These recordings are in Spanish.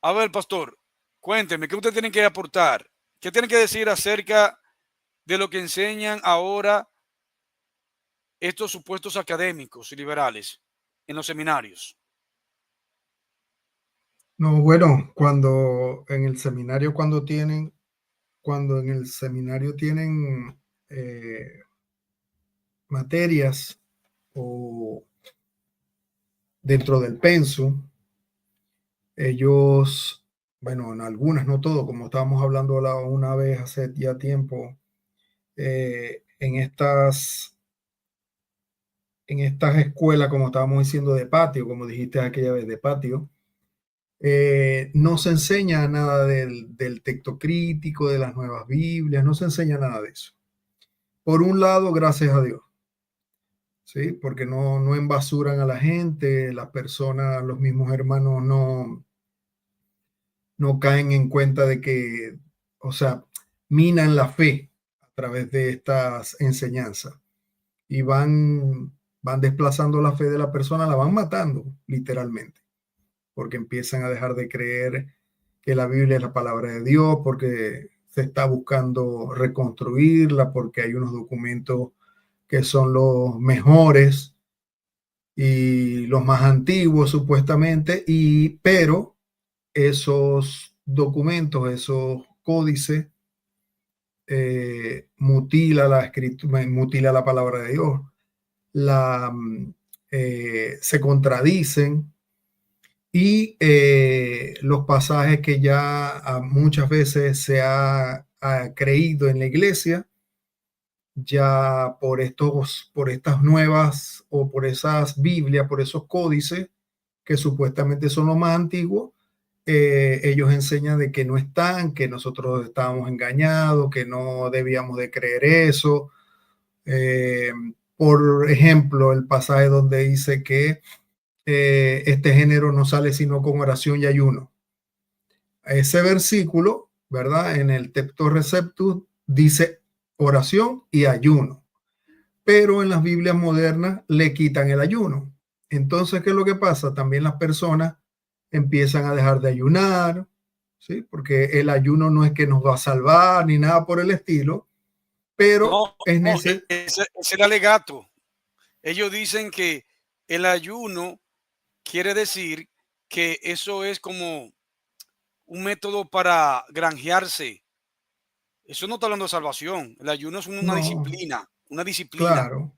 A ver, pastor, cuénteme, ¿qué usted tiene que aportar? ¿Qué tiene que decir acerca de lo que enseñan ahora estos supuestos académicos y liberales en los seminarios? No, bueno, cuando en el seminario tienen materias o dentro del pensum, ellos, bueno, en algunas, no todo, como estábamos hablando una vez hace ya tiempo, en estas escuelas, como estábamos diciendo, de patio, como dijiste aquella vez, de patio, no se enseña nada del texto crítico, de las nuevas Biblias, no se enseña nada de eso. Por un lado, gracias a Dios, ¿sí? Porque no embasuran a la gente, las personas, los mismos hermanos no caen en cuenta de que, o sea, minan la fe a través de estas enseñanzas y van desplazando la fe de la persona, la van matando literalmente, porque empiezan a dejar de creer que la Biblia es la palabra de Dios, porque se está buscando reconstruirla, porque hay unos documentos que son los mejores y los más antiguos supuestamente, pero esos documentos, esos códices, mutila la escritura, mutila la palabra de Dios, la, se contradicen y los pasajes que ya muchas veces se ha creído en la iglesia, ya por estas nuevas o por esas Biblias, por esos códices que supuestamente son los más antiguos, ellos enseñan de que no están, que nosotros estábamos engañados, que no debíamos de creer eso. Eh, por ejemplo, el pasaje donde dice que este género no sale sino con oración y ayuno. Ese versículo, ¿verdad? En el Textus Receptus dice oración y ayuno, pero en las Biblias modernas le quitan el ayuno. Entonces, ¿qué es lo que pasa? También las personas empiezan a dejar de ayunar, ¿sí? Porque el ayuno no es que nos va a salvar ni nada por el estilo, pero No, es no, necesario. ese es el alegato. Ellos dicen que el ayuno quiere decir que eso es como un método para granjearse. Eso no está hablando de salvación. El ayuno es No, una disciplina, claro,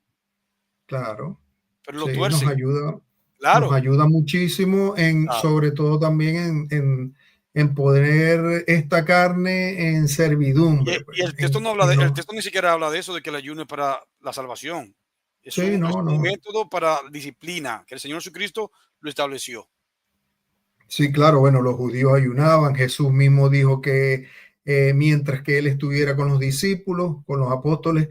claro. pero lo Sí, tuercen. nos Claro. ayuda muchísimo Claro. sobre todo también en poner esta carne en Y, servidumbre, pues, y el texto no habla y el no, texto ni siquiera habla de eso, de que el ayuno es para la salvación. sí, Es no, un no, método para disciplina que el Señor Jesucristo lo estableció. sí, claro, bueno, los judíos ayunaban, Jesús mismo dijo que mientras que él estuviera con los discípulos, con los apóstoles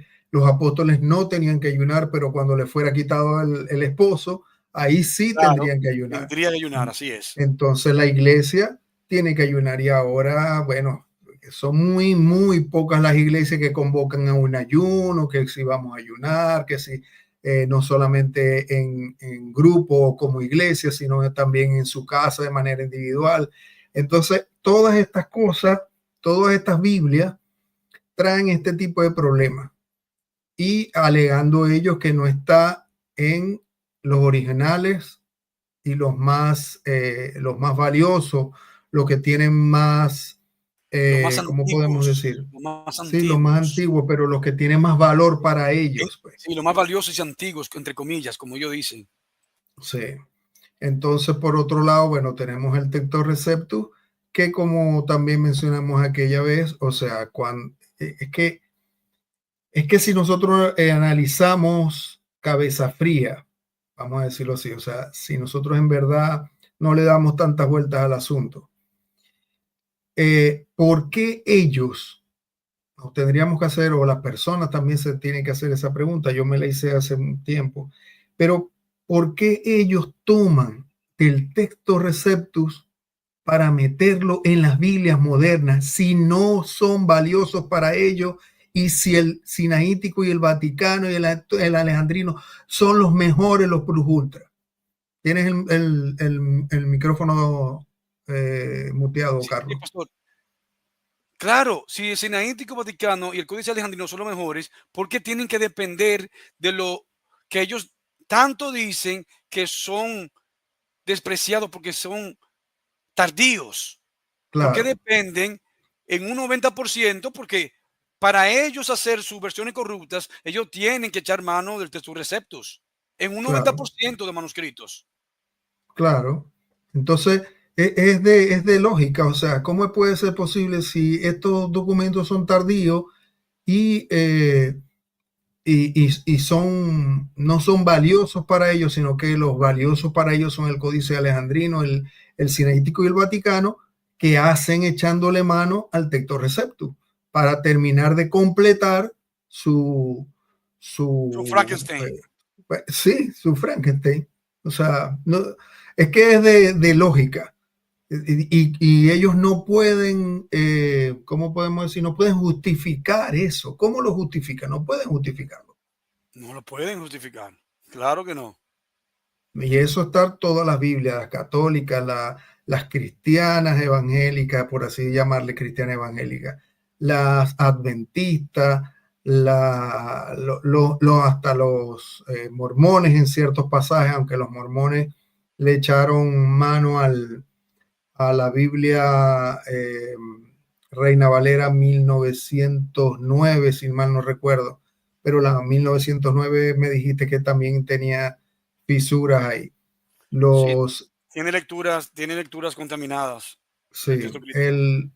no tenían que ayunar, pero cuando le fuera quitado el esposo, ahí sí Claro, tendrían que ayunar. tendría que ayunar, así es. Entonces la iglesia tiene que ayunar y ahora, bueno, son muy pocas las iglesias que convocan a un ayuno, que si vamos a ayunar, que si no solamente en grupo como iglesia, sino también en su casa de manera individual. Entonces, todas estas cosas, todas estas Biblias traen este tipo de problemas y alegando ellos que no está en los originales y los más valiosos, los que tienen más, ¿cómo podemos decir? Los más Sí, los más antiguos, antiguos, pero los que tienen más valor para ellos, pues. sí, los más valiosos y antiguos, entre comillas, como ellos dicen. Sí. Entonces, por otro lado, bueno, tenemos el Textus Receptus, que como también mencionamos aquella vez, o sea, es que si nosotros analizamos cabeza fría, vamos a decirlo así, o sea, si nosotros en verdad no le damos tantas vueltas al asunto, ¿por qué ellos, nos tendríamos que hacer, o las personas también se tienen que hacer esa pregunta, yo me la hice hace un tiempo, pero ¿por qué ellos toman el texto Receptus para meterlo en las Biblias modernas si no son valiosos para ellos y si el Sinaítico y el Vaticano y el Alejandrino son los mejores, los plus ultra? Tienes el micrófono muteado, Sí, Carlos. pastor. Claro, si el Sinaítico Vaticano y el Códice Alejandrino son los mejores, ¿por qué tienen que depender de lo que ellos tanto dicen que son despreciados porque son tardíos? ¿Por qué Claro, dependen en un 90%? Porque para ellos hacer sus versiones corruptas, ellos tienen que echar mano del texto receptus en un claro, 90% de manuscritos. claro. Entonces, es de lógica, o sea, ¿cómo puede ser posible si estos documentos son tardíos y, y son, no son valiosos para ellos, sino que los valiosos para ellos son el Códice Alejandrino, el Sinaítico y el Vaticano, que hacen echándole mano al texto receptus para terminar de completar su, Son su Frankenstein. sí, su Frankenstein. O sea, no, es que es de lógica. Y ellos no pueden, ¿cómo podemos decir? No pueden justificar eso. ¿Cómo lo justifican? No pueden justificarlo. No lo pueden justificar. Claro que no. Y eso está todas las Biblias, las católicas, las cristianas evangélicas, por así llamarle cristianas evangélicas, las adventistas, hasta los mormones en ciertos pasajes, aunque los mormones le echaron mano a la Biblia Reina Valera 1909, si mal no recuerdo, pero la 1909 me dijiste que también tenía fisuras ahí. Sí, Los, tiene lecturas contaminadas el sí, texto crítico.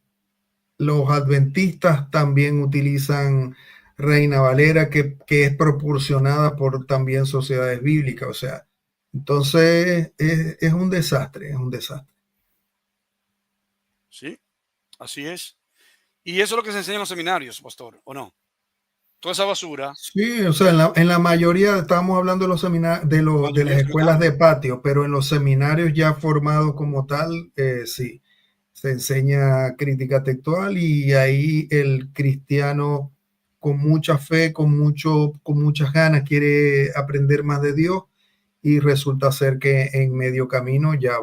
los adventistas también utilizan Reina Valera, que es proporcionada por también sociedades bíblicas, o sea, entonces es un desastre, es un desastre. Sí, así es. Y eso es lo que se enseña en los seminarios, pastor, ¿o no? Toda esa basura, Sí, o sea, en la mayoría estábamos hablando de los seminarios, de las mayoría escuelas de seminarios. patio, pero en los seminarios ya formados como tal, sí, se enseña crítica textual y ahí el cristiano con mucha fe, con muchas ganas quiere aprender más de Dios y resulta ser que en medio camino ya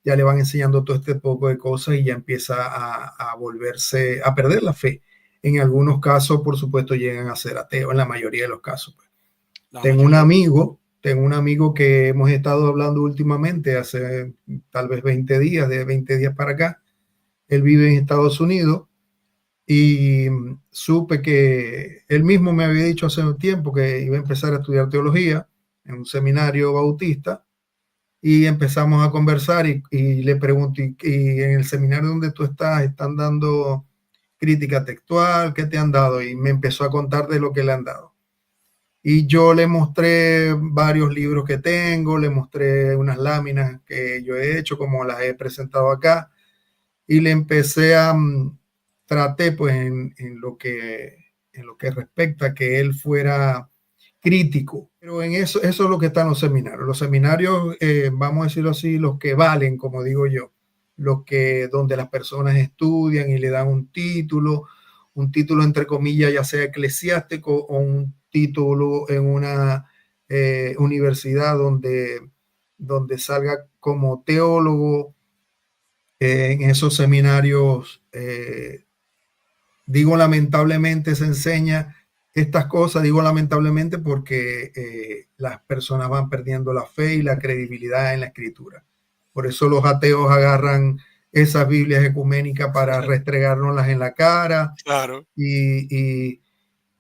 le van enseñando todo este poco de cosas y ya empieza a volverse, a perder la fe. En algunos casos, por supuesto, llegan a ser ateos, en la mayoría de los casos. Pues. La Tengo un mayoría. amigo, tengo un amigo que hemos estado hablando últimamente, hace tal vez 20 días, de 20 días para acá. Él vive en Estados Unidos y supe que él mismo me había dicho hace un tiempo que iba a empezar a estudiar teología en un seminario bautista y empezamos a conversar y le pregunto, y en el seminario donde tú estás, están dando crítica textual, ¿qué te han dado? Y me empezó a contar de lo que le han dado. Y yo le mostré varios libros que tengo, le mostré unas láminas que yo he hecho, como las he presentado acá, y le empecé a, traté pues en lo que respecta a que él fuera crítico, pero en eso es lo que están los seminarios. Los seminarios, vamos a decirlo así, los que valen, como digo yo, los que donde las personas estudian y le dan un título entre comillas, ya sea eclesiástico o un título en una universidad donde salga como teólogo. En esos seminarios, digo lamentablemente, se enseña estas cosas, digo lamentablemente porque las personas van perdiendo la fe y la credibilidad en la escritura. Por eso los ateos agarran esas Biblias ecuménicas para restregárnoslas en la cara Claro. y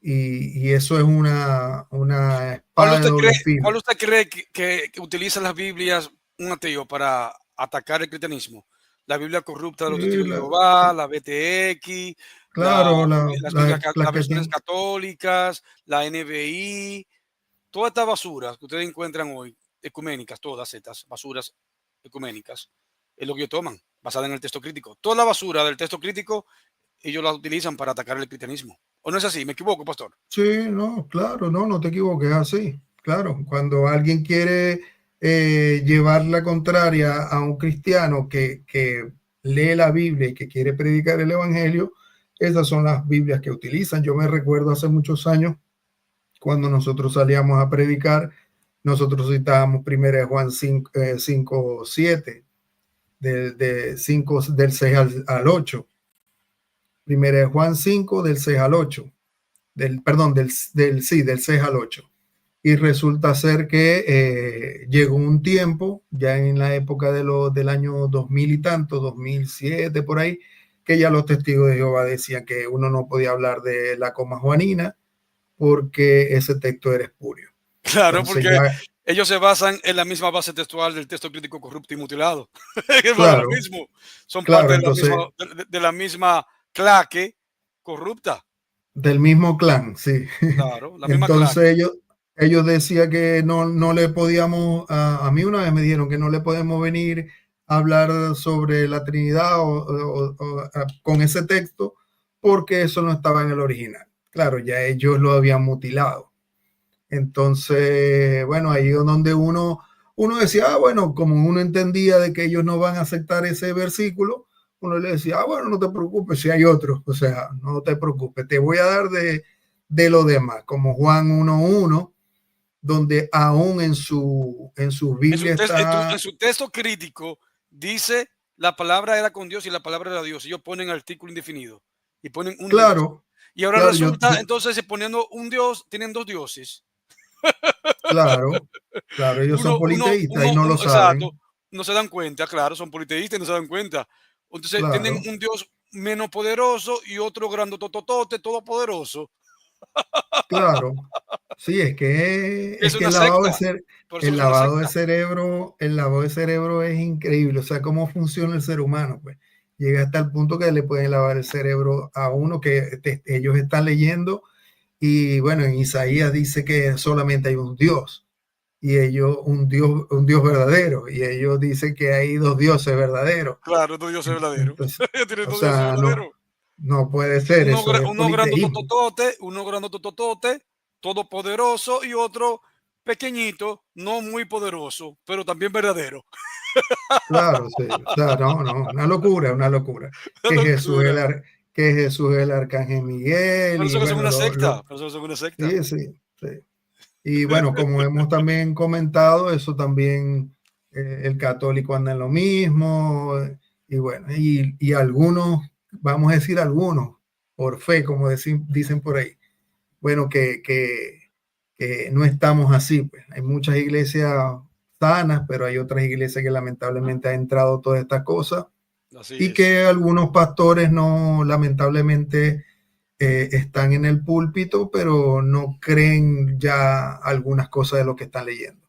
eso es una espada de doble ¿Cuál filo. usted cree que utiliza las Biblias un ateo para atacar el cristianismo? La Biblia corrupta de los Sí, testigos de Jehová, la BTX, claro, las que versiones tienen. católicas, la NBI, toda esta basura que ustedes encuentran hoy, ecuménicas, todas estas basuras ecuménicas, es lo que ellos toman, basada en el texto crítico. Toda la basura del texto crítico, ellos la utilizan para atacar el cristianismo. ¿O no es así? ¿Me equivoco, pastor? Sí, no, claro, no te equivoques, así. Claro, cuando alguien quiere llevar la contraria a un cristiano que lee la Biblia y que quiere predicar el Evangelio, esas son las Biblias que utilizan. Yo me recuerdo hace muchos años, cuando nosotros salíamos a predicar, nosotros citábamos 1 Juan 5, 5 7 de 5, del 6 al 8. Primera de Juan 5, del 6 al 8. Perdón, del 6 al 8. Y resulta ser que llegó un tiempo, ya en la época del año 2000 y tanto, 2007 por ahí, que ya los testigos de Jehová decían que uno no podía hablar de la coma juanina porque ese texto era espurio. Claro, Entonces porque ya, ellos se basan en la misma base textual del texto crítico corrupto y mutilado. Es más de lo claro, mismo. Son claro, parte de la misma, entonces de la misma claque corrupta. del mismo clan, sí. Claro, la misma claque. Entonces ellos decían que no le podíamos, a mí una vez me dijeron que no le podemos venir a hablar sobre la Trinidad con ese texto porque eso no estaba en el original. Claro, ya ellos lo habían mutilado. Entonces, bueno, ahí es donde uno decía, bueno, como uno entendía de que ellos no van a aceptar ese versículo, uno le decía, bueno, no te preocupes si hay otro, o sea, no te preocupes, te voy a dar de lo demás, como Juan 1:1, donde aún en su Biblia En está, su texto crítico dice la palabra era con Dios y la palabra era Dios. Ellos ponen artículo indefinido y ponen un Dios. claro, Y ahora claro, resulta entonces poniendo un Dios, tienen dos dioses. claro, claro, ellos son politeístas y no lo Exacto, saben, no se dan cuenta, claro, son politeístas y no se dan cuenta. Entonces tienen claro, un Dios menos poderoso y otro grandotototote, todopoderoso. claro. Sí, es que Es es que una secta, por eso el es una lavado de secta. cerebro, el lavado de cerebro es increíble. O sea, cómo funciona el ser humano, pues. Llega hasta el punto que le pueden lavar el cerebro a uno que ellos están leyendo. Y bueno, en Isaías dice que solamente hay un Dios. Y ellos, un Dios verdadero. Y ellos dicen que hay dos dioses verdaderos. Claro, tu Dios es verdadero. Entonces, Tiene o dos dioses sea, verdaderos. no puede ser. Eso es politeísmo. Uno grandototote, todopoderoso y otro pequeñito, no muy poderoso, pero también verdadero. Claro, sí. O sea, una locura, una locura. Una Que Jesús es locura. que Jesús es el arcángel Miguel Por y eso que son bueno, una secta, por eso que son una secta. sí, sí, sí. Y bueno, como hemos también comentado, eso también el católico anda en lo mismo y bueno, y algunos, vamos a decir algunos, por fe, como dicen por ahí, bueno, que no estamos así, pues. Hay muchas iglesias sanas, pero hay otras iglesias que lamentablemente ha entrado todas estas cosas Así y es. que algunos pastores no, lamentablemente, están en el púlpito, pero no creen ya algunas cosas de lo que están leyendo,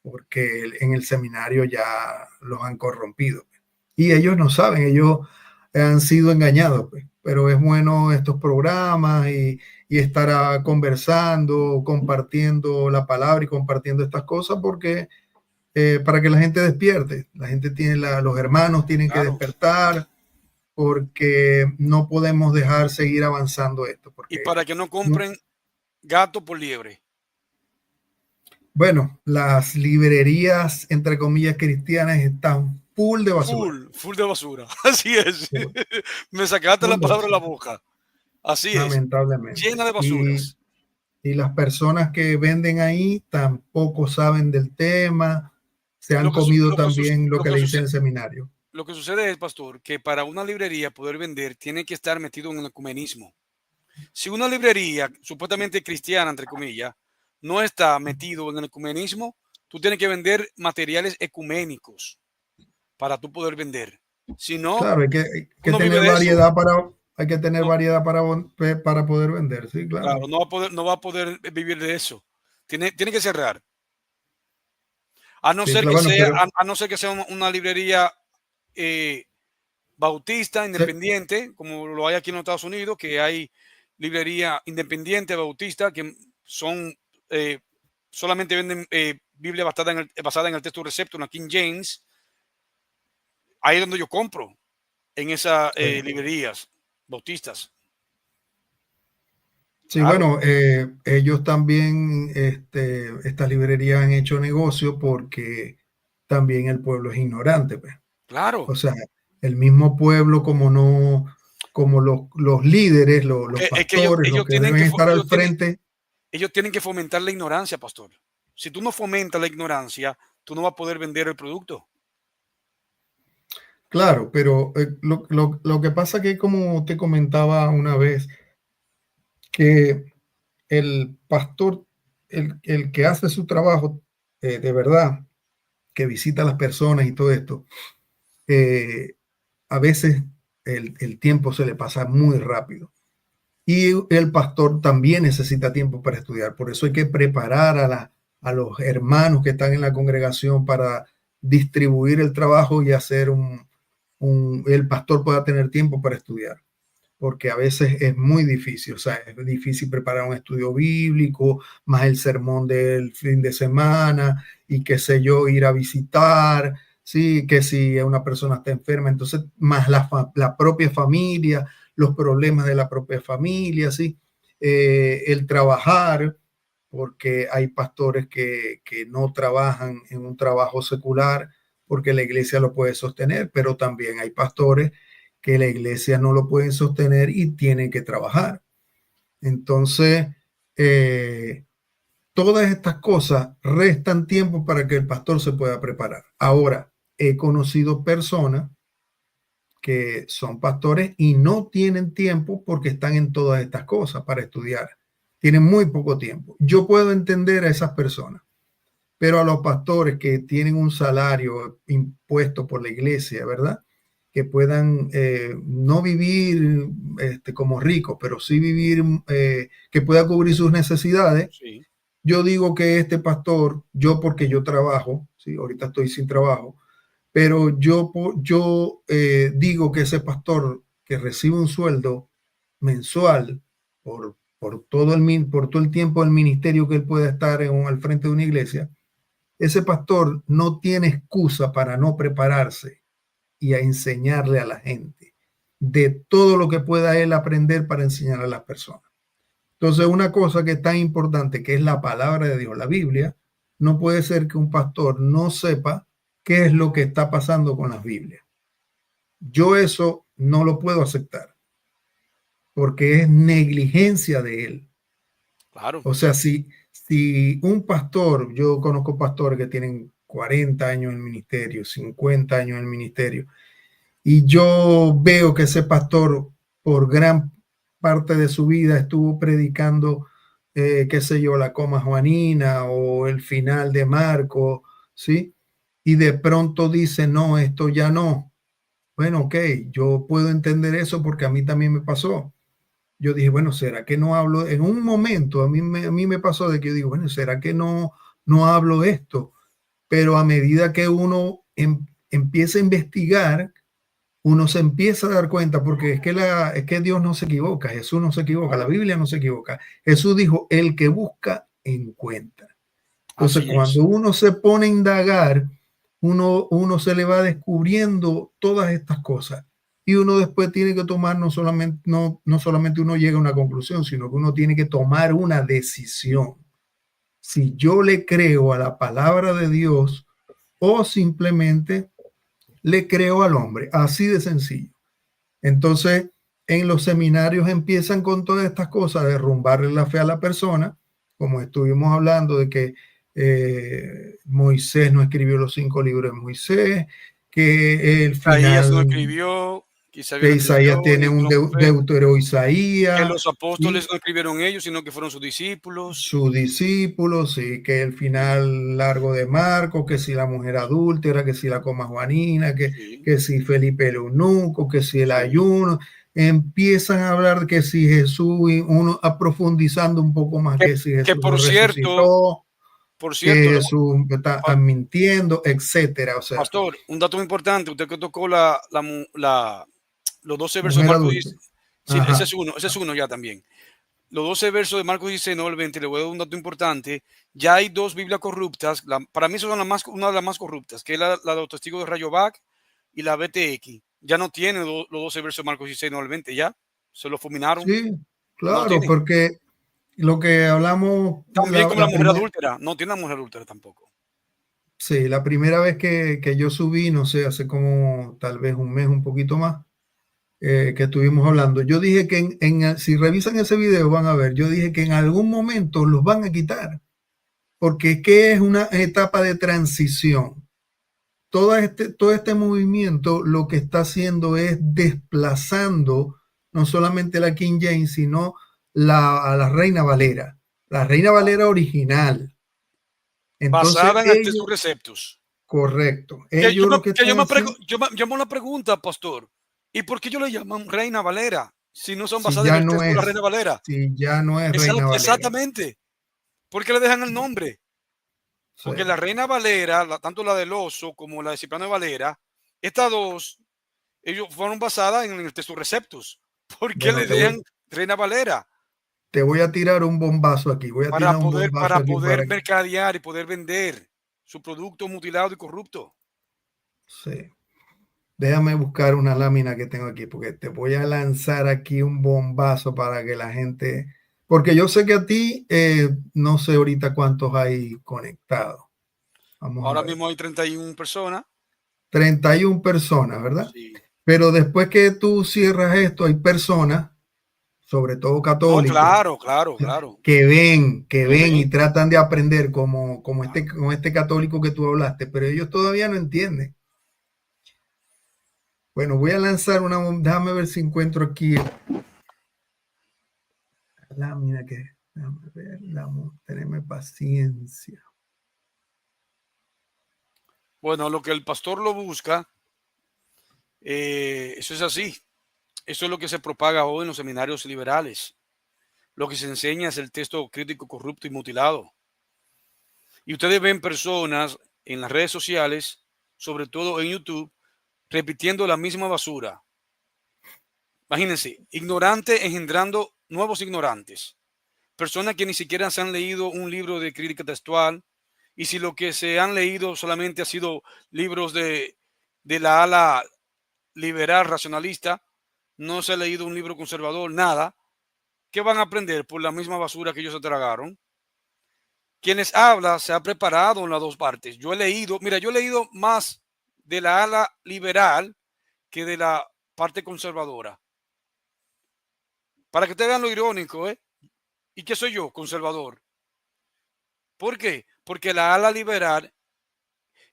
porque en el seminario ya los han corrompido. Y ellos no saben, ellos han sido engañados, pues. Pero es bueno estos programas y estar conversando, compartiendo la palabra y compartiendo estas cosas, porque para que la gente despierte, la gente tiene, los hermanos tienen que Claro. despertar, porque no podemos dejar seguir avanzando esto, Y porque para que no no, compren gato por liebre. bueno, las librerías, entre comillas, cristianas están full de basura. Full de basura. Así es. Me sacaste la Full de palabra de la basura, boca. Así es. Llena lamentablemente. de basuras. Y las personas que venden ahí tampoco saben del tema, se han Lo que, su- comido lo que, sus- también lo lo que que le dicen en sucede, el seminario. lo que sucede es, pastor, que para una librería poder vender tiene que estar metido en el ecumenismo. Si una librería supuestamente cristiana, entre comillas, no está metido en el ecumenismo, tú tienes que vender materiales ecuménicos para tú poder vender. Si no, Claro, tú que no vives tener de eso. variedad hay que tener No, variedad para poder vender, sí, claro. claro, no va a poder vivir de eso. Tiene que cerrar. Sí, claro, bueno, pero A no ser que sea una librería eh, bautista, se- independiente, como lo hay aquí en los Estados Unidos, que hay librería independiente bautista que son eh, solamente venden Biblia basada en el texto recepto, en la King James. Ahí es donde yo compro, en esas sí. librerías bautistas. Sí, Claro, bueno, ellos también, estas librerías han hecho negocio porque también el pueblo es ignorante, pues. O claro. sea, el mismo pueblo, como no, como los líderes, los Porque es que pastores, los que deben estar al frente, ellos tienen que fomentar la ignorancia, pastor. Si tú no fomentas la ignorancia, tú no vas a poder vender el producto. claro, pero lo que pasa que como te comentaba una vez, que el pastor, el que hace su trabajo de verdad, que visita a las personas y todo esto, eh, a veces el tiempo se le pasa muy rápido. Y el pastor también necesita tiempo para estudiar. Por eso hay que preparar a los hermanos que están en la congregación para distribuir el trabajo y hacer el pastor pueda tener tiempo para estudiar. Porque a veces es muy difícil, o sea, es difícil preparar un estudio bíblico, más el sermón del fin de semana y qué sé yo, ir a visitar, sí, que si una persona está enferma, entonces más la propia familia, los problemas de la propia familia, sí, el trabajar, porque hay pastores que no trabajan en un trabajo secular porque la iglesia lo puede sostener, pero también hay pastores que la iglesia no lo puede sostener y tienen que trabajar. Entonces, eh, todas estas cosas restan tiempo para que el pastor se pueda preparar. Ahora, he conocido personas que son pastores y no tienen tiempo porque están en todas estas cosas para estudiar. Tienen muy poco tiempo. Yo puedo entender a esas personas, pero a los pastores que tienen un salario impuesto por la iglesia, ¿verdad? Que puedan no vivir como ricos, pero sí vivir, que pueda cubrir sus necesidades. Sí. Yo digo que este pastor, yo porque yo trabajo, ¿sí? Ahorita estoy sin trabajo, pero yo digo que ese pastor que recibe un sueldo mensual por todo el tiempo del ministerio que él pueda estar al frente de una iglesia, ese pastor no tiene excusa para no prepararse y a enseñarle a la gente de todo lo que pueda él aprender para enseñar a las personas. Entonces, una cosa que es tan importante, que es la palabra de Dios, la Biblia, no puede ser que un pastor no sepa qué es lo que está pasando con las Biblias. Yo eso no lo puedo aceptar porque es negligencia de él. Claro. O sea, si un pastor, yo conozco pastores que tienen 40 años en ministerio, 50 años en ministerio, y yo veo que ese pastor por gran parte de su vida estuvo predicando, qué sé yo, la coma juanina o el final de Marco, ¿sí? Y de pronto dice, no, esto ya no. Bueno, ok, yo puedo entender eso porque a mí también me pasó. Yo dije, bueno, ¿será que no hablo? En un momento a mí me pasó de que yo digo, bueno, ¿será que no hablo esto? Pero a medida que uno empieza a investigar, uno se empieza a dar cuenta, porque es que Dios no se equivoca, Jesús no se equivoca, la No, Biblia no se equivoca. Jesús dijo, el que busca, encuentra. Entonces, así es. cuando uno se pone a indagar, uno se le va descubriendo todas estas cosas. Y uno después tiene que tomar, no solamente uno llega a una conclusión, sino que uno tiene que tomar una decisión. Si yo le creo a la palabra de Dios o simplemente le creo al hombre, así de sencillo. Entonces, en los seminarios empiezan con todas estas cosas, derrumbarle la fe a la persona, como estuvimos hablando de que Moisés no escribió los 5 libros de Moisés, que el Isaías no final, escribió, Isaías que no escribió, Isaías tiene ninguno un profeta, deutero que Isaías, los apóstoles y no escribieron ellos, sino que fueron sus discípulos. sus discípulos, y que el Sí, final largo de Marcos, que si la mujer adúltera, que si la coma juanina, que, sí, que si Felipe el eunuco, que si el sí. ayuno, empiezan a hablar de que si Jesús, y uno profundizando un poco más, Que, que si que Jesús no resucitó, por que cierto, Jesús está pa- mintiendo, etcétera. O sea, pastor, un dato muy importante, usted que tocó los 12 versos de mujer Marcos adulta. 10, sí, Ajá. ese es uno ya también. Los 12 versos de Marcos 16, no el 20, le voy a dar un dato importante. Ya hay dos Biblias corruptas, para mí son una de las más corruptas, que es la de los testigos de Rayovac y la BTX. Ya no tienen los 12 versos de Marcos 16, no el 20, ya se lo fulminaron, Sí, no lo claro, tienen. porque lo que hablamos También como la la mujer primera. adúltera, no tiene la mujer adúltera tampoco. Sí, la primera vez que yo subí, no sé, hace como tal vez un mes, un poquito más, que estuvimos hablando, yo dije que si revisan ese video van a ver, yo dije que en algún momento los van a quitar, porque es que es una etapa de transición. todo este movimiento lo que está haciendo es desplazando no solamente la King James, sino a la Reina Valera, la Reina Valera original. Entonces, basada en el Testus Receptus. correcto. Ellos lo que están haciendo, yo me una pregunta, pastor. ¿Y por qué ellos le llaman Reina Valera si no son si basadas en ya el no texto de la es, Reina Valera? si ya no es Reina Valera. Exactamente. ¿Por qué le dejan el nombre? Sí. Porque la Reina Valera, tanto la del Oso como la de Cipriano de Valera, estas dos, ellos fueron basadas en el Testus Receptus. ¿Por qué Bueno, le dejan Reina Valera? te voy a tirar un bombazo aquí. Voy a tirar un bombazo aquí Poder para que. mercadear y poder vender su producto mutilado y corrupto. Sí. Déjame buscar una lámina que tengo aquí, porque te voy a lanzar aquí un bombazo para que la gente. Porque yo sé que a ti, no sé ahorita cuántos hay conectados. Vamos a Ahora ver. mismo hay 31 personas. 31 personas, ¿verdad? Sí. Pero después que tú cierras esto, hay personas, sobre todo No, católicos, claro, claro, claro. que Que ven y ven. tratan de aprender como Claro. con este católico que tú hablaste, pero ellos todavía no entienden. Bueno, voy a lanzar una, déjame ver si encuentro aquí la lámina que, déjame ver, teneme paciencia. Bueno, lo que el pastor lo busca, eso es así. Eso es lo que se propaga hoy en los seminarios liberales. Lo que se enseña es el texto crítico corrupto y mutilado. Y ustedes ven personas en las redes sociales, sobre todo en YouTube, repitiendo la misma basura. Imagínense, ignorante engendrando nuevos ignorantes. Personas que ni siquiera se han leído un libro de crítica textual, y si lo que se han leído solamente ha sido libros de la ala liberal racionalista, no se ha leído un libro conservador, nada, ¿qué van a aprender por la misma basura que ellos se tragaron? Quienes habla se ha preparado en las dos partes. Yo he leído más de la ala liberal que de la parte conservadora. Para que te vean lo irónico, ¿eh? ¿Y qué soy yo? Conservador. ¿Por qué? Porque la ala liberal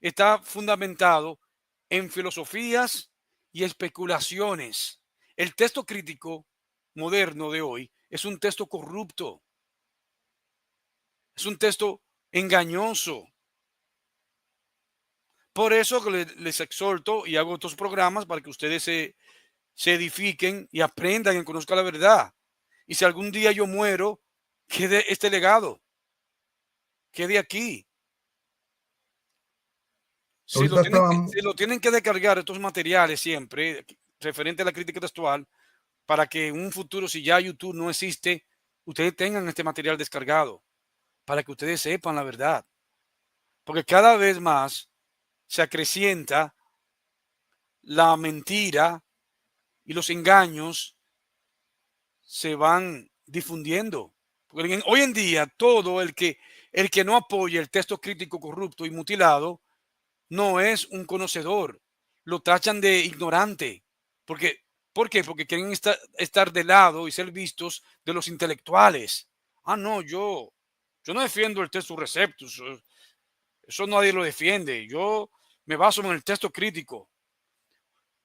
está fundamentado en filosofías y especulaciones. El texto crítico moderno de hoy es un texto corrupto, es un texto engañoso. Por eso que les exhorto y hago estos programas para que ustedes se edifiquen y aprendan y conozcan la verdad. Y si algún día yo muero, quede este legado, quede aquí. Ahorita estábamos, Si lo tienen que descargar estos materiales siempre, referente a la crítica textual, para que en un futuro, si ya YouTube no existe, ustedes tengan este material descargado, para que ustedes sepan la verdad. Porque cada vez más se acrecienta la mentira y los engaños se van difundiendo. Porque hoy en día todo el que no apoya el texto crítico corrupto y mutilado no es un conocedor. Lo tachan de ignorante. Porque, ¿por qué? Porque quieren estar de lado y ser vistos de los intelectuales. Ah, no, yo no defiendo el texto receptus. Eso nadie lo defiende. Yo me baso en el texto crítico.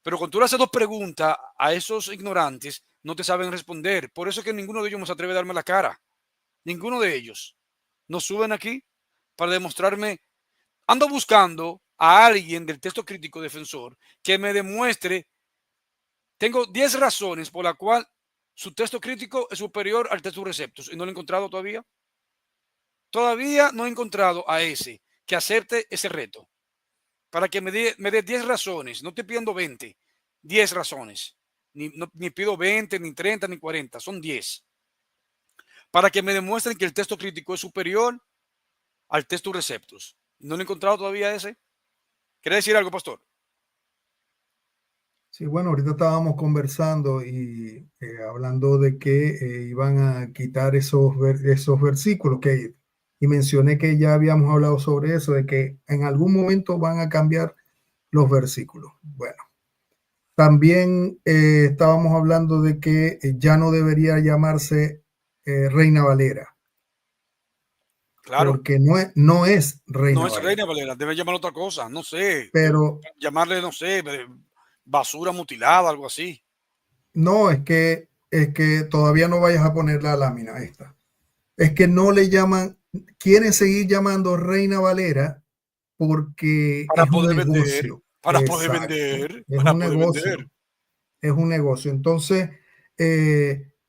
Pero cuando tú le haces dos preguntas a esos ignorantes, no te saben responder. Por eso es que ninguno de ellos nos atreve a darme la cara. Ninguno de ellos. Nos suben aquí para demostrarme. Ando buscando a alguien del texto crítico defensor que me demuestre. Tengo 10 razones por la cual su texto crítico es superior al texto receptus y no lo he encontrado todavía. Todavía no he encontrado a ese que acepte ese reto. Para que me dé 10 razones. No estoy pidiendo 20, 10 razones. Ni pido 20, ni 30, ni 40. Son 10. Para que me demuestren que el texto crítico es superior al texto receptus. ¿No lo he encontrado todavía ese? ¿Quiere decir algo, pastor? sí, bueno, ahorita estábamos conversando y hablando de que iban a quitar esos versículos y mencioné que ya habíamos hablado sobre eso, de que en algún momento van a cambiar los versículos. Bueno, también estábamos hablando de que ya no debería llamarse Reina Valera. Claro. porque no es Reina No es Valera. Reina Valera, debe llamar otra cosa, no sé, Pero llamarle, no sé, basura mutilada, algo así. no, es que todavía no vayas a poner la lámina esta. Es que no le llaman, quieren seguir llamando Reina Valera porque Para es un poder vender, negocio. para poder Exacto, vender, es para un poder vender. negocio, es un negocio. Entonces,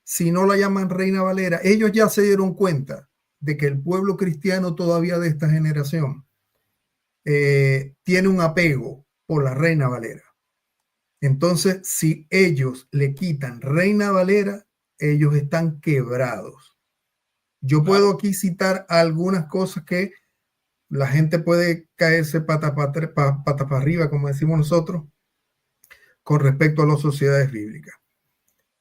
si no la llaman Reina Valera, ellos ya se dieron cuenta de que el pueblo cristiano todavía de esta generación tiene un apego por la Reina Valera. Entonces, si ellos le quitan Reina Valera, ellos están quebrados. Yo Claro. puedo aquí citar algunas cosas que la gente puede caerse pata para arriba, como decimos nosotros, con respecto a las sociedades bíblicas.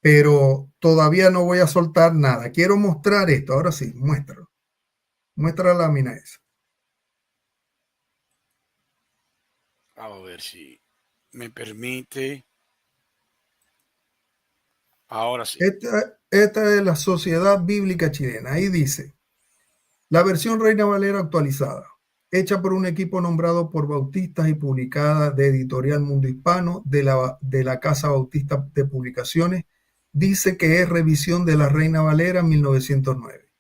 Pero todavía no voy a soltar nada. Quiero mostrar esto. Ahora sí, muéstralo. Muestra la lámina esa. A ver si me permite. Ahora sí. Esta es la Sociedad Bíblica Chilena. Ahí dice, la versión Reina Valera actualizada, hecha por un equipo nombrado por bautistas y publicada de Editorial Mundo Hispano de la Casa Bautista de Publicaciones, dice que es revisión de la Reina Valera 1909.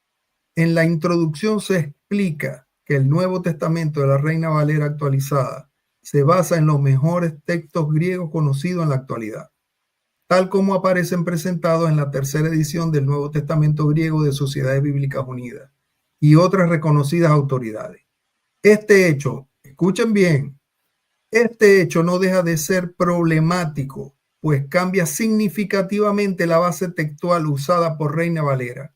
En la introducción se explica que el Nuevo Testamento de la Reina Valera actualizada se basa en los mejores textos griegos conocidos en la actualidad, tal como aparecen presentados en la tercera edición del Nuevo Testamento griego de Sociedades Bíblicas Unidas y otras reconocidas autoridades. Este hecho, escuchen bien, este hecho no deja de ser problemático, pues cambia significativamente la base textual usada por Reina Valera,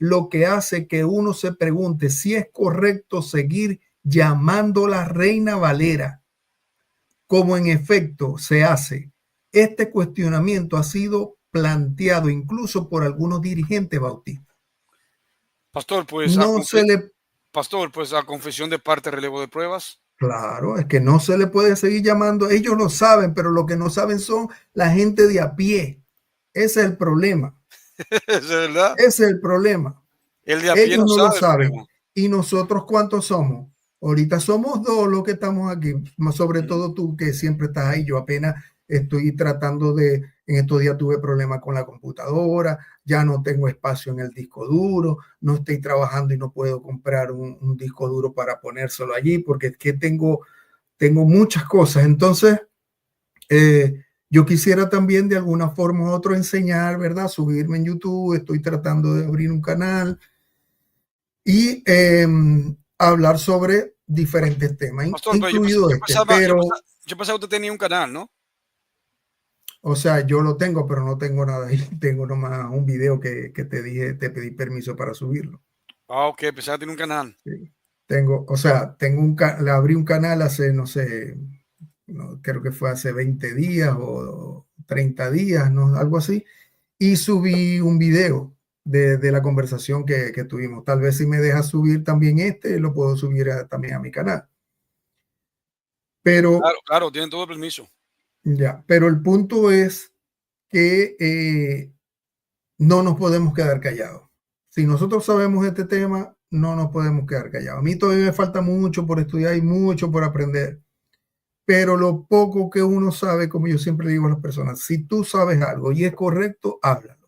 lo que hace que uno se pregunte si es correcto seguir llamándola Reina Valera, como en efecto se hace. Este cuestionamiento ha sido planteado incluso por algunos dirigentes bautistas. Pastor, pues No se le, Pastor, pues a confesión de parte, relevo de pruebas. claro, es que no se le puede seguir llamando, ellos lo saben, pero lo que no saben son la gente de a pie. Ese es el problema. ¿Es verdad? Ese es el problema. El de a pie Ellos no no lo sabe, saben. primo. ¿Y nosotros cuántos somos? Ahorita somos dos los que estamos aquí, sobre todo tú que siempre estás ahí. Yo apenas estoy tratando en estos días tuve problemas con la computadora, ya no tengo espacio en el disco duro, no estoy trabajando y no puedo comprar un disco duro para ponérselo allí porque es que tengo muchas cosas. Entonces, yo quisiera también de alguna forma u otra enseñar, ¿verdad? Subirme en YouTube, estoy tratando de abrir un canal y hablar sobre diferentes temas, Pastor, pero incluido este, pero, yo pensaba que usted tenía un canal, ¿no? o sea, yo lo tengo, pero no tengo nada ahí, tengo nomás un video que te dije, te pedí permiso para subirlo. Ah, ok, pensaba que tenía un canal. Sí. Tengo, o sea, le abrí un canal hace, no sé, no, creo que fue hace 20 días o 30 días, ¿no? Algo así, y subí un video de la conversación que tuvimos. Tal vez si me dejas subir también lo puedo subir también a mi canal. Pero Claro, claro, tienen todo el permiso. ya, pero el punto es que no nos podemos quedar callados. Si nosotros sabemos este tema, no nos podemos quedar callados. A mí todavía me falta mucho por estudiar y mucho por aprender, pero lo poco que uno sabe, como yo siempre le digo a las personas, si tú sabes algo y es correcto, háblalo.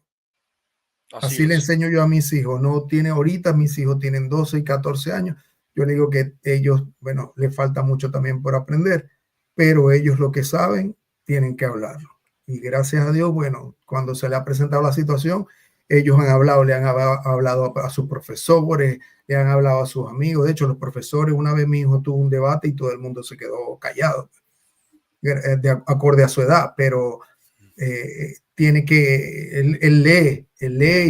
Así Así le es. enseño yo a mis hijos. No tiene ahorita, mis hijos tienen 12 y 14 años. Yo le digo que ellos, bueno, les falta mucho también por aprender, pero ellos lo que saben, tienen que hablarlo. Y gracias a Dios, bueno, cuando se le ha presentado la situación, ellos han hablado, le han hablado a sus profesores, le han hablado a sus amigos. De hecho, los profesores, una vez mi hijo tuvo un debate y todo el mundo se quedó callado, acorde a su edad, pero tiene que, él lee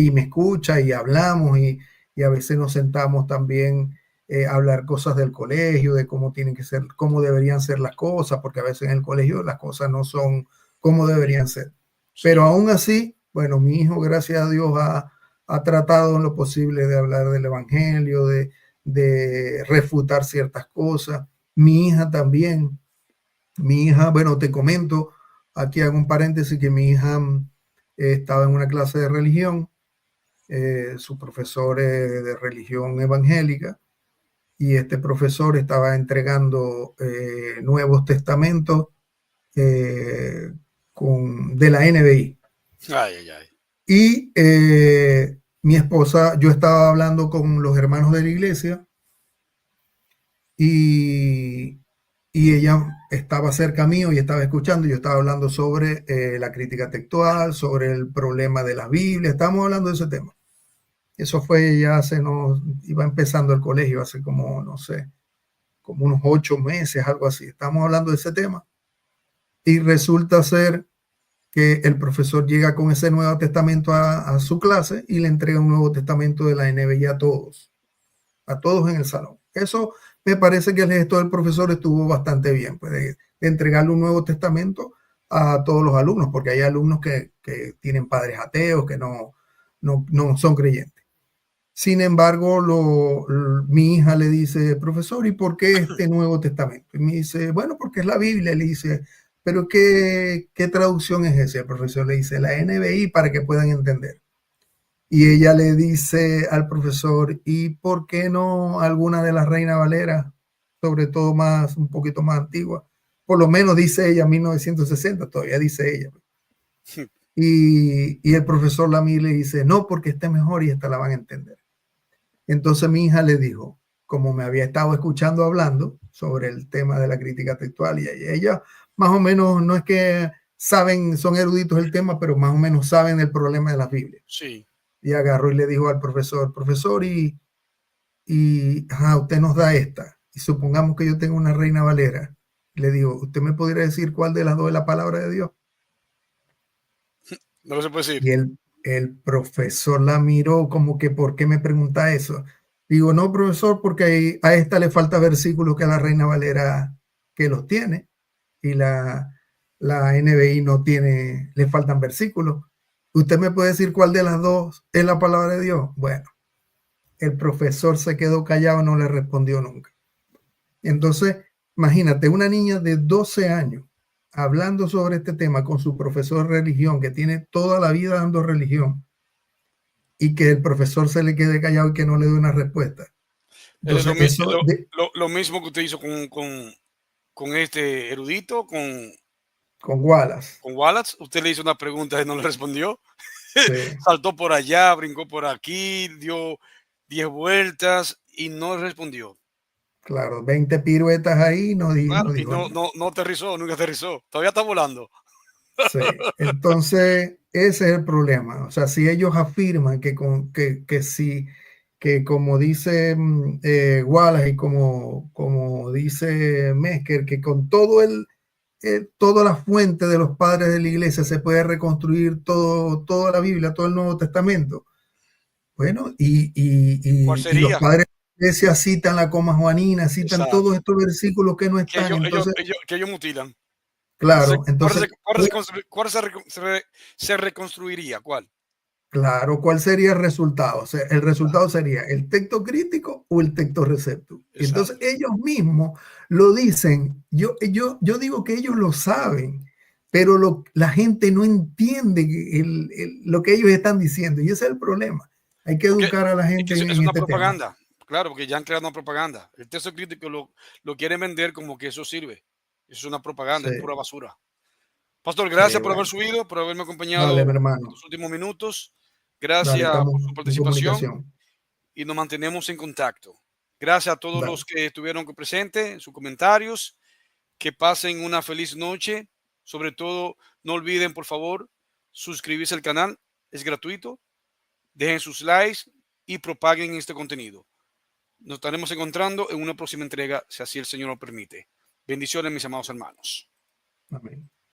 y me escucha y hablamos y a veces nos sentamos también a hablar cosas del colegio, de cómo tienen que ser, cómo deberían ser las cosas, porque a veces en el colegio las cosas no son como deberían ser. Pero Sí. aún así, bueno, mi hijo, gracias a Dios, ha tratado en lo posible de hablar del evangelio, de refutar ciertas cosas. Mi hija también, mi hija, bueno, te comento, aquí hago un paréntesis que mi hija estaba en una clase de religión, su profesor de religión evangélica, y este profesor estaba entregando Nuevos Testamentos de la NBI. Ay, ay, ay. Y mi esposa, yo estaba hablando con los hermanos de la iglesia y ella estaba cerca mío y estaba escuchando. Yo estaba hablando sobre la crítica textual, sobre el problema de la Biblia. Estábamos hablando de ese tema. Eso fue ya iba empezando el colegio, hace como, no sé, como unos 8 meses, algo así. Estamos hablando de ese tema. Y resulta ser que el profesor llega con ese Nuevo Testamento a su clase y le entrega un Nuevo Testamento de la NBI a todos en el salón. Eso me parece que el gesto del profesor estuvo bastante bien, pues de entregarle un Nuevo Testamento a todos los alumnos, porque hay alumnos que tienen padres ateos, que no son creyentes. Sin embargo, mi hija le dice, profesor, ¿y por qué este Nuevo Testamento? Y me dice, bueno, porque es la Biblia. Le dice, pero ¿qué traducción es esa? El profesor le dice, la NBI, para que puedan entender. Y ella le dice al profesor, ¿y por qué no alguna de las Reina Valera? Sobre todo un poquito más antigua. Por lo menos dice ella 1960, todavía dice ella. Y el profesor Lamí le dice, no, porque está mejor y esta la van a entender. Entonces mi hija le dijo, como me había estado escuchando hablando sobre el tema de la crítica textual, y ella más o menos, no es que saben, son eruditos del tema, pero más o menos saben el problema de las Biblias. Sí. Y agarró y le dijo al profesor, usted nos da esta, y supongamos que yo tengo una Reina Valera. Le digo, ¿usted me podría decir cuál de las dos es la palabra de Dios? No lo se puede decir. Y el profesor la miró como que, ¿por qué me pregunta eso? Digo, no, profesor, porque a esta le falta versículos que a la Reina Valera que los tiene, y la NBI no tiene, le faltan versículos. ¿Usted me puede decir cuál de las dos es la palabra de Dios? Bueno, el profesor se quedó callado, no le respondió nunca. Entonces, imagínate, una niña de 12 años hablando sobre este tema con su profesor de religión, que tiene toda la vida dando religión, y que el profesor se le quede callado y que no le dé una respuesta. Entonces, lo mismo que usted hizo con este erudito, con Wallace. Con Wallace, usted le hizo una pregunta y no le respondió. Sí. Saltó por allá, brincó por aquí, dio 10 vueltas y no respondió. Claro, 20 piruetas ahí, no dijo Y nada. no aterrizó, nunca aterrizó. Todavía está volando. Sí, entonces ese es el problema. O sea, si ellos afirman que como dice Wallace y como dice Mesker, que con toda la fuente de los padres de la iglesia se puede reconstruir toda la Biblia, todo el Nuevo Testamento. Bueno, y los padres de la iglesia citan la coma juanina, citan Exacto. todos estos versículos que no están. Que ellos mutilan. Claro, entonces, ¿cuál se reconstruiría? ¿Cuál? claro, ¿cuál sería el resultado? O sea, el resultado sería el texto crítico o el texto recepto. Entonces, ellos mismos lo dicen. Yo digo que ellos lo saben, pero la gente no entiende lo que ellos están diciendo. Y ese es el problema. Hay que educar a la gente es en una este propaganda. tema. Claro, porque ya han creado una propaganda. El texto crítico lo quieren vender como que eso sirve. Eso es una propaganda, Sí, es pura basura. Pastor, sí, gracias por haber bueno. subido, por haberme Dale, mi acompañado hermano. los últimos minutos. Dale, Gracias estamos por su en participación comunicación. y nos mantenemos en contacto. Gracias a todos Dale. los que estuvieron presentes en sus comentarios. Que pasen una feliz noche. Sobre todo, no olviden, por favor, suscribirse al canal. Es gratuito. Dejen sus likes y propaguen este contenido. Nos estaremos encontrando en una próxima entrega, si así el Señor lo permite. Bendiciones, mis amados hermanos. Amén.